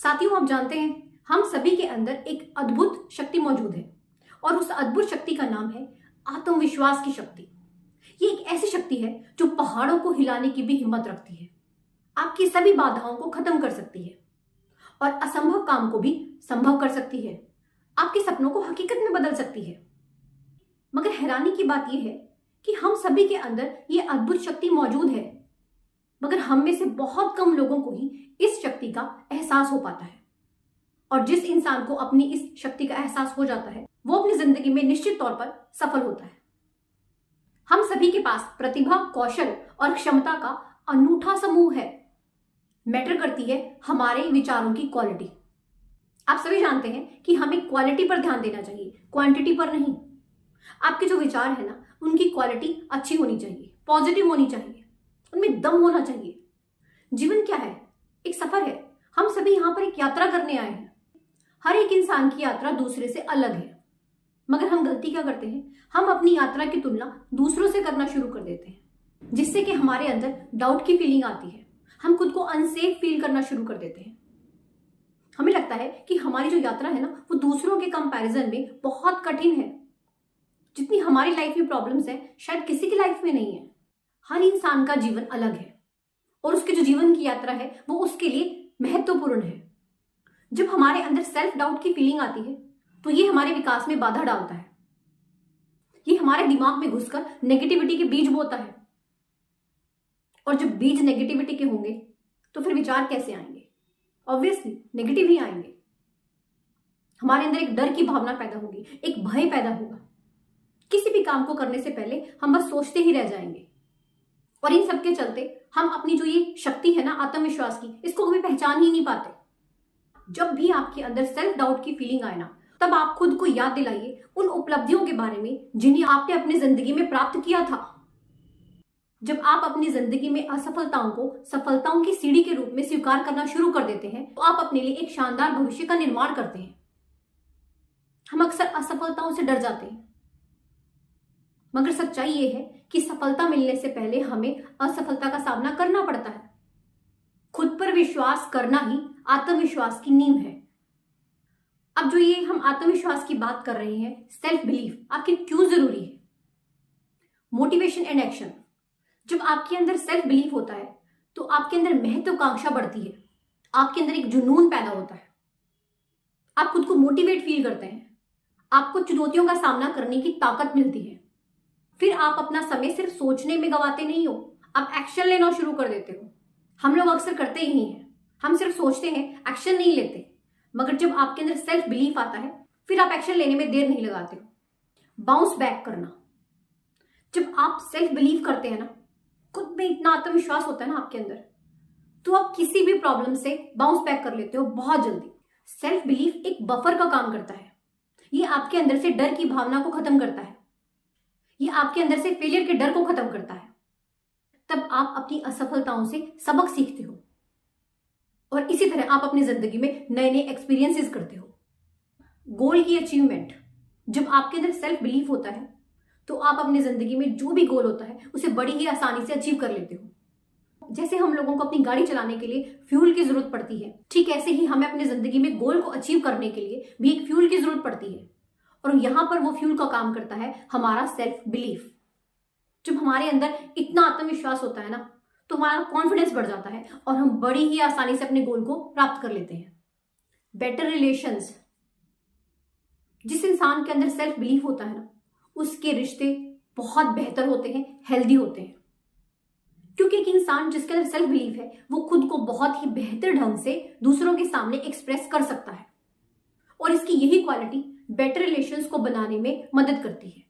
साथियों, आप जानते हैं हम सभी के अंदर एक अद्भुत शक्ति मौजूद है और उस अद्भुत शक्ति का नाम है आत्मविश्वास की शक्ति। ये एक ऐसी शक्ति है जो पहाड़ों को हिलाने की भी हिम्मत रखती है, आपकी सभी बाधाओं को खत्म कर सकती है और असंभव काम को भी संभव कर सकती है, आपके सपनों को हकीकत में बदल सकती है। मगर हैरानी की बात यह है कि हम सभी के अंदर ये अद्भुत शक्ति मौजूद है, मगर हम में से बहुत कम लोगों को ही इस शक्ति का एहसास हो पाता है। और जिस इंसान को अपनी इस शक्ति का एहसास हो जाता है वो अपनी जिंदगी में निश्चित तौर पर सफल होता है। हम सभी के पास प्रतिभा, कौशल और क्षमता का अनूठा समूह है। मैटर करती है हमारे विचारों की क्वालिटी। आप सभी जानते हैं कि हमें क्वालिटी पर ध्यान देना चाहिए, क्वांटिटी पर नहीं। आपके जो विचार है ना, उनकी क्वालिटी अच्छी होनी चाहिए, पॉजिटिव होनी चाहिए, उनमें दम होना चाहिए। जीवन क्या है? एक सफर है। हम सभी यहाँ पर एक यात्रा करने आए हैं। हर एक इंसान की यात्रा दूसरे से अलग है, मगर हम गलती क्या करते हैं? हम अपनी यात्रा की तुलना दूसरों से करना शुरू कर देते हैं, जिससे कि हमारे अंदर डाउट की फीलिंग आती है। हम खुद को अनसेफ फील करना शुरू कर देते हैं। हमें लगता है कि हमारी जो यात्रा है ना, वो दूसरों के कंपैरिजन में बहुत कठिन है। जितनी हमारी लाइफ में प्रॉब्लम्स है, शायद किसी की लाइफ में नहीं है। हर इंसान का जीवन अलग है और उसके जो जीवन की यात्रा है वो उसके लिए महत्वपूर्ण है। जब हमारे अंदर सेल्फ डाउट की फीलिंग आती है तो ये हमारे विकास में बाधा डालता है। ये हमारे दिमाग में घुसकर नेगेटिविटी के बीज बोता है, और जब बीज नेगेटिविटी के होंगे तो फिर विचार कैसे आएंगे? ऑब्वियसली नेगेटिव ही आएंगे। हमारे अंदर एक डर की भावना पैदा होगी, एक भय पैदा होगा। किसी भी काम को करने से पहले हम बस सोचते ही रह जाएंगे, और इन सब के चलते हम अपनी जो ये शक्ति है ना आत्मविश्वास की, इसको कभी पहचान ही नहीं पाते। जब भी आपके अंदर सेल्फ डाउट की फीलिंग आए ना, तब आप खुद को याद दिलाइए उन उपलब्धियों के बारे में जिन्हें आपने अपनी जिंदगी में प्राप्त किया था। जब आप अपनी जिंदगी में असफलताओं को सफलताओं की सीढ़ी के रूप में स्वीकार करना शुरू कर देते हैं तो आप अपने लिए एक शानदार भविष्य का निर्माण करते हैं। हम अक्सर असफलताओं से डर जाते हैं, मगर सच्चाई यह है कि सफलता मिलने से पहले हमें असफलता का सामना करना पड़ता है। खुद पर विश्वास करना ही आत्मविश्वास की नींव है। अब जो ये हम आत्मविश्वास की बात कर रहे हैं, सेल्फ बिलीफ आखिर क्यों जरूरी है? Motivation and action. जब आपके अंदर सेल्फ बिलीफ होता है तो आपके अंदर महत्वाकांक्षा बढ़ती है, आपके अंदर एक जुनून पैदा होता है, आप खुद को मोटिवेट फील करते हैं, आपको चुनौतियों का सामना करने की ताकत मिलती है। फिर आप अपना समय सिर्फ सोचने में गवाते नहीं हो, आप एक्शन लेना शुरू कर देते हो। हम लोग अक्सर करते ही हैं, हम सिर्फ सोचते हैं, एक्शन नहीं लेते। मगर जब आपके अंदर सेल्फ बिलीफ आता है फिर आप एक्शन लेने में देर नहीं लगाते हो। बाउंस बैक करना। जब आप सेल्फ बिलीव करते हैं ना, खुद में इतना आत्मविश्वास होता है ना आपके अंदर, तो आप किसी भी प्रॉब्लम से बाउंस बैक कर लेते हो बहुत जल्दी। सेल्फ बिलीफ एक बफर का काम करता है। ये आपके अंदर से डर की भावना को खत्म करता है, ये आपके अंदर से फेलियर के डर को खत्म करता है। तब आप अपनी असफलताओं से सबक सीखते हो और इसी तरह आप अपनी जिंदगी में नए नए एक्सपीरियंसेस करते हो। गोल की अचीवमेंट। जब आपके अंदर सेल्फ बिलीफ होता है तो आप अपनी जिंदगी में जो भी गोल होता है उसे बड़ी ही आसानी से अचीव कर लेते हो। जैसे हम लोगों को अपनी गाड़ी चलाने के लिए फ्यूल की जरूरत पड़ती है, ठीक ऐसे ही हमें अपनी जिंदगी में गोल को अचीव करने के लिए भी एक फ्यूल की जरूरत पड़ती है, और यहां पर वो फ्यूल का काम करता है हमारा सेल्फ बिलीफ। जब हमारे अंदर इतना आत्मविश्वास होता है ना, तो हमारा कॉन्फिडेंस बढ़ जाता है और हम बड़ी ही आसानी से अपने गोल को प्राप्त कर लेते हैं। Better relations. जिस इंसान के अंदर सेल्फ बिलीफ होता है ना, उसके रिश्ते बहुत बेहतर होते हैं, हेल्दी होते हैं। क्योंकि एक इंसान जिसके अंदर सेल्फ बिलीफ है वो खुद को बहुत ही बेहतर ढंग से दूसरों के सामने एक्सप्रेस कर सकता है, और इसकी यही क्वालिटी बेटर रिलेशंस को बनाने में मदद करती है।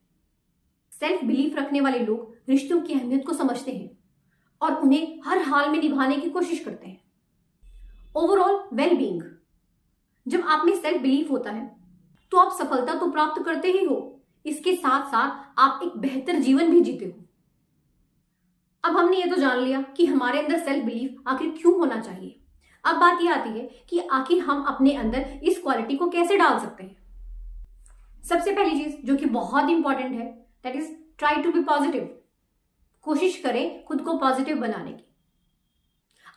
सेल्फ बिलीफ रखने वाले लोग रिश्तों की अहमियत को समझते हैं और उन्हें हर हाल में निभाने की कोशिश करते हैं। Overall well being. जब आप में सेल्फ बिलीफ होता है तो आप सफलता तो प्राप्त करते ही हो, इसके साथ साथ आप एक बेहतर जीवन भी जीते हो। अब हमने ये तो जान लिया कि हमारे अंदर सेल्फ बिलीफ आखिर क्यों होना चाहिए। अब बात ये आती है कि आखिर हम अपने अंदर इस क्वालिटी को कैसे डाल सकते हैं। सबसे पहली चीज जो कि बहुत इंपॉर्टेंट है, that is try to be positive. कोशिश करें खुद को पॉजिटिव बनाने की।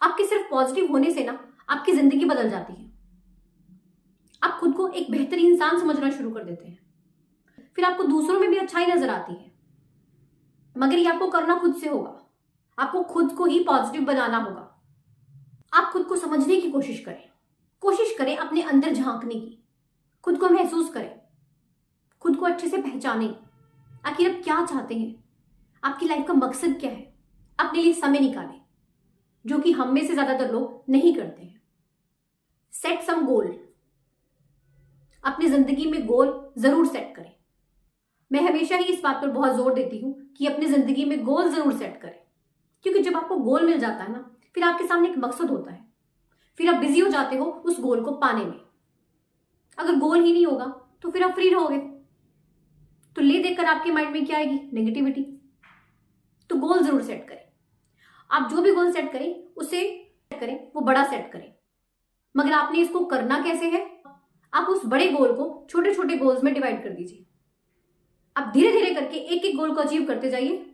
आपके सिर्फ पॉजिटिव होने से ना आपकी जिंदगी बदल जाती है। को एक बेहतरीन इंसान समझना शुरू कर देते हैं। फिर आपको दूसरों में भी अच्छाई नजर आती है, मगर ये आपको करना खुद से होगा। आपको खुद को ही पॉजिटिव बनाना होगा। आप खुद को समझने की कोशिश करें अपने अंदर झांकने की, खुद को महसूस करें, खुद को अच्छे से पहचानें। आखिर आप क्या चाहते हैं, आपकी लाइफ का मकसद क्या है। अपने लिए समय निकालें, जो कि हम में से ज्यादातर लोग नहीं करते हैं। सेट सम गोल, अपनी जिंदगी में गोल जरूर सेट करें। मैं हमेशा ही इस बात पर बहुत जोर देती हूं कि अपनी जिंदगी में गोल जरूर सेट करें, क्योंकि जब आपको गोल मिल जाता है ना, फिर आपके सामने एक मकसद होता है, फिर आप बिजी हो जाते हो उस गोल को पाने में। अगर गोल ही नहीं होगा तो फिर आप फ्री रहोगे, तो ले देखकर आपके माइंड में क्या आएगी, नेगेटिविटी। तो गोल जरूर सेट करें। आप जो भी गोल सेट करें उसे करें, वो बड़ा सेट करें। मगर आपने इसको करना कैसे है, आप उस बड़े गोल को छोटे छोटे गोल्स में डिवाइड कर दीजिए। आप धीरे धीरे करके एक एक गोल को अचीव करते जाइए।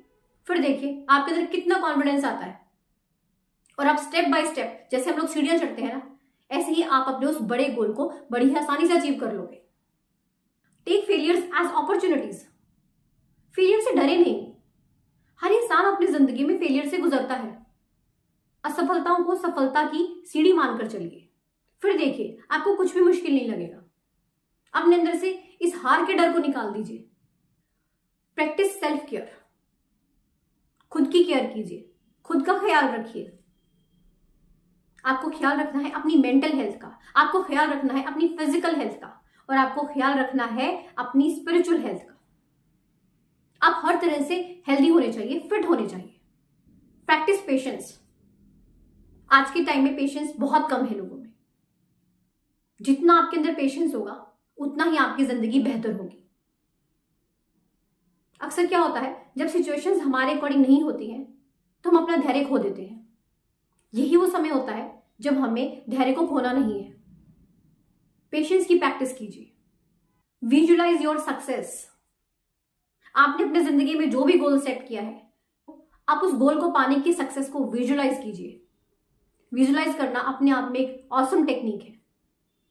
फिर देखिए आपके अंदर कितना कॉन्फिडेंस आता है, और आप स्टेप बाय स्टेप, जैसे हम लोग सीढ़ियां चढ़ते हैं ना, ऐसे ही आप अपने उस बड़े गोल को बड़ी आसानी से अचीव कर लोगे। Take failures as opportunities. Failure से डरे नहीं। हर इंसान अपनी जिंदगी में फेलियर से गुजरता है। असफलताओं को सफलता की सीढ़ी मानकर चलिए। फिर देखिए आपको कुछ भी मुश्किल नहीं लगेगा। अपने अंदर से इस हार के डर को निकाल दीजिए। Practice self care. खुद की केयर कीजिए, खुद का ख्याल रखिए। आपको ख्याल रखना है अपनी मेंटल हेल्थ का, आपको ख्याल रखना है अपनी फिजिकल हेल्थ का, और आपको ख्याल रखना है अपनी स्पिरिचुअल हेल्थ का। आप हर तरह से हेल्दी होने चाहिए, फिट होने चाहिए। Practice patience. आज के टाइम में पेशेंस बहुत कम है लोगों में। जितना आपके अंदर पेशेंस होगा उतना ही आपकी जिंदगी बेहतर होगी। अक्सर क्या होता है, जब सिचुएशंस हमारे अकॉर्डिंग नहीं होती हैं तो हम अपना धैर्य खो देते हैं। यही वो समय होता है जब हमें धैर्य को खोना नहीं है। पेशेंस की प्रैक्टिस कीजिए। Visualise your success. आपने अपने जिंदगी में जो भी गोल सेट किया है, आप उस गोल को पाने की सक्सेस को विजुअलाइज कीजिए। विजुअलाइज करना अपने आप में एक ऑसम टेक्निक है।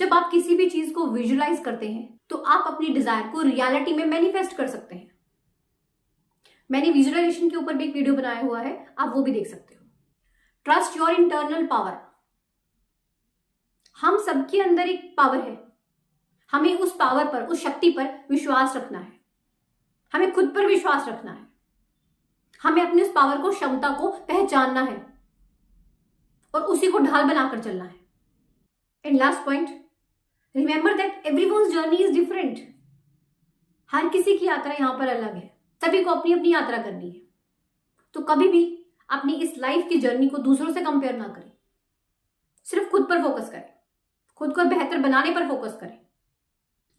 जब आप किसी भी चीज को विजुअलाइज करते हैं तो आप अपनी डिजायर को रियलिटी में मैनिफेस्ट कर सकते हैं। मैंने विजुअलाइजेशन के ऊपर भी एक वीडियो बनाया हुआ है, आप वो भी देख सकते हो। Trust your internal power. हम सबके अंदर एक पावर है, हमें उस पावर पर, उस शक्ति पर विश्वास रखना है। हमें खुद पर विश्वास रखना है। हमें अपनी उस पावर को, क्षमता को पहचानना है और उसी को ढाल बनाकर चलना है। And last point, remember that everyone's journey is different. हर किसी की यात्रा यहां पर अलग है। सभी को अपनी अपनी यात्रा करनी है। तो कभी भी अपनी इस लाइफ की जर्नी को दूसरों से कंपेयर ना करें। सिर्फ खुद पर फोकस करें, खुद को बेहतर बनाने पर फोकस करें।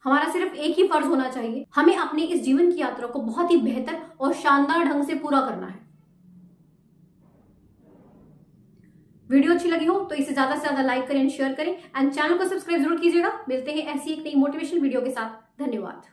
हमारा सिर्फ एक ही फर्ज होना चाहिए, हमें अपनी इस जीवन की यात्रा को बहुत ही बेहतर और शानदार ढंग से पूरा करना है। वीडियो अच्छी लगी हो तो इसे ज्यादा से ज्यादा लाइक करें, शेयर करें एंड चैनल को सब्सक्राइब जरूर कीजिएगा। मिलते हैं ऐसी एक नई मोटिवेशनल वीडियो के साथ। धन्यवाद।